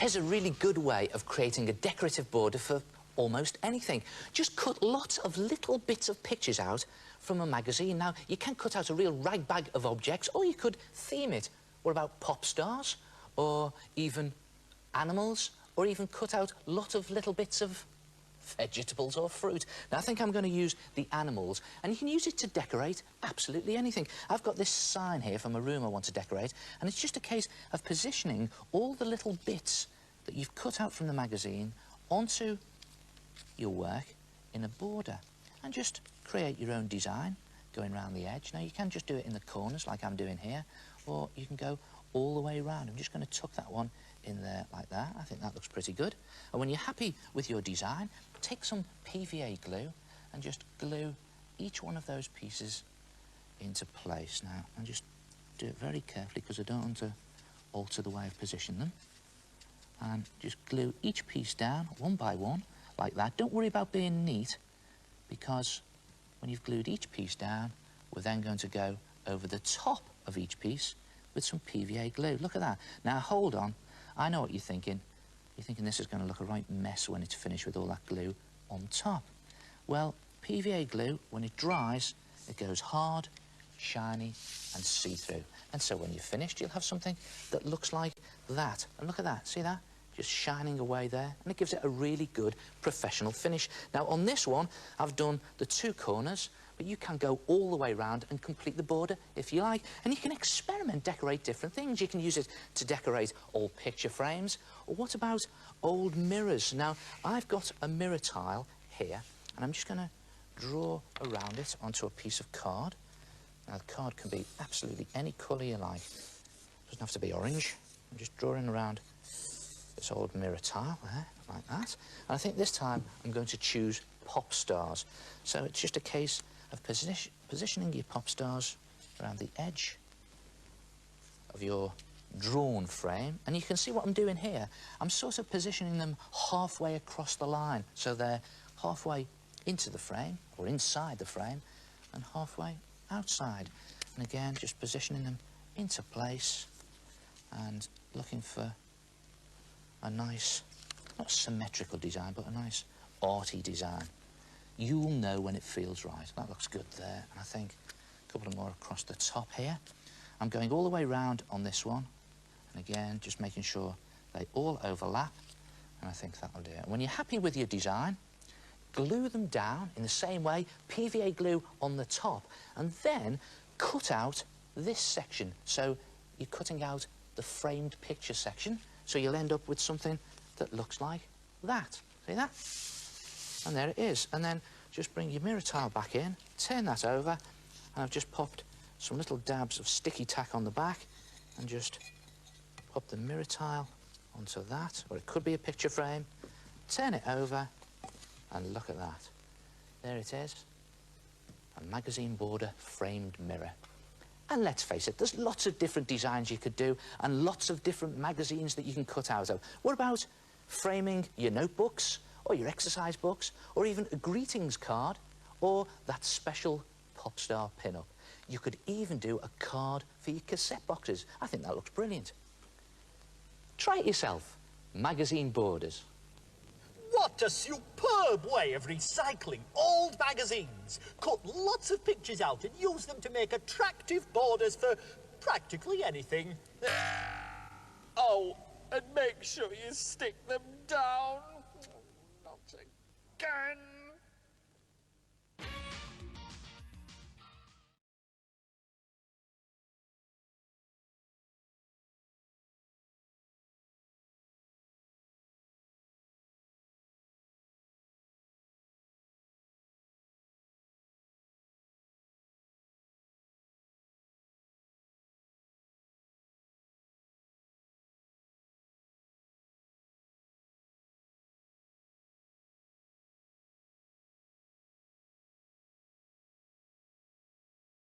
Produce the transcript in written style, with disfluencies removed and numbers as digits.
Here's a really good way of creating a decorative border for almost anything. Just cut lots of little bits of pictures out from a magazine. Now, you can cut out a real rag bag of objects, or you could theme it. What about pop stars, or even animals, or even cut out lots of little bits of vegetables or fruit. Now, I think I'm going to use the animals, and you can use it to decorate absolutely anything. I've got this sign here from a room I want to decorate, and it's just a case of positioning all the little bits that you've cut out from the magazine onto your work in a border, and just create your own design going around the edge. Now, you can just do it in the corners like I'm doing here, or you can go all the way around. I'm just going to tuck that one in there like that. I think that looks pretty good. And when you're happy with your design, take some PVA glue and just glue each one of those pieces into place. Now, and just do it very carefully because I don't want to alter the way I've positioned them. And just glue each piece down one by one like that. Don't worry about being neat, because when you've glued each piece down, we're then going to go over the top of each piece with some PVA glue. Look at that. Now, hold on. I know what you're thinking. You're thinking this is going to look a right mess when it's finished with all that glue on top. Well, PVA glue, when it dries, it goes hard, shiny and see-through. And so when you're finished, you'll have something that looks like that. And look at that. See that? Just shining away there. And it gives it a really good professional finish. Now, on this one, I've done the two corners, but you can go all the way around and complete the border if you like. And you can experiment, decorate different things. You can use it to decorate old picture frames. Or what about old mirrors? Now, I've got a mirror tile here, and I'm just going to draw around it onto a piece of card. Now, the card can be absolutely any colour you like. It doesn't have to be orange. I'm just drawing around this old mirror tile there, like that. And I think this time I'm going to choose pop stars. So it's just a case of positioning your pop stars around the edge of your drawn frame. And you can see what I'm doing here. I'm sort of positioning them halfway across the line, so they're halfway into the frame, or inside the frame, and halfway outside. And again, just positioning them into place and looking for a nice, not symmetrical design, but a nice arty design. You'll know when it feels right. That looks good there. And I think a couple more across the top here. I'm going all the way round on this one. And again, just making sure they all overlap. And I think that'll do it. When you're happy with your design, glue them down in the same way, PVA glue on the top, and then cut out this section. So you're cutting out the framed picture section, so you'll end up with something that looks like that. See that? And there it is. And then just bring your mirror tile back in, turn that over, and I've just popped some little dabs of sticky tack on the back, and just pop the mirror tile onto that, or it could be a picture frame, turn it over, and look at that. There it is, a magazine border framed mirror. And let's face it, there's lots of different designs you could do and lots of different magazines that you can cut out of. What about framing your notebooks or your exercise books, or even a greetings card, or that special pop star pin-up? You could even do a card for your cassette boxes. I think that looks brilliant. Try it yourself. Magazine borders. What a superb way of recycling old magazines. Cut lots of pictures out and use them to make attractive borders for practically anything. Oh, and make sure you stick them down. Not again.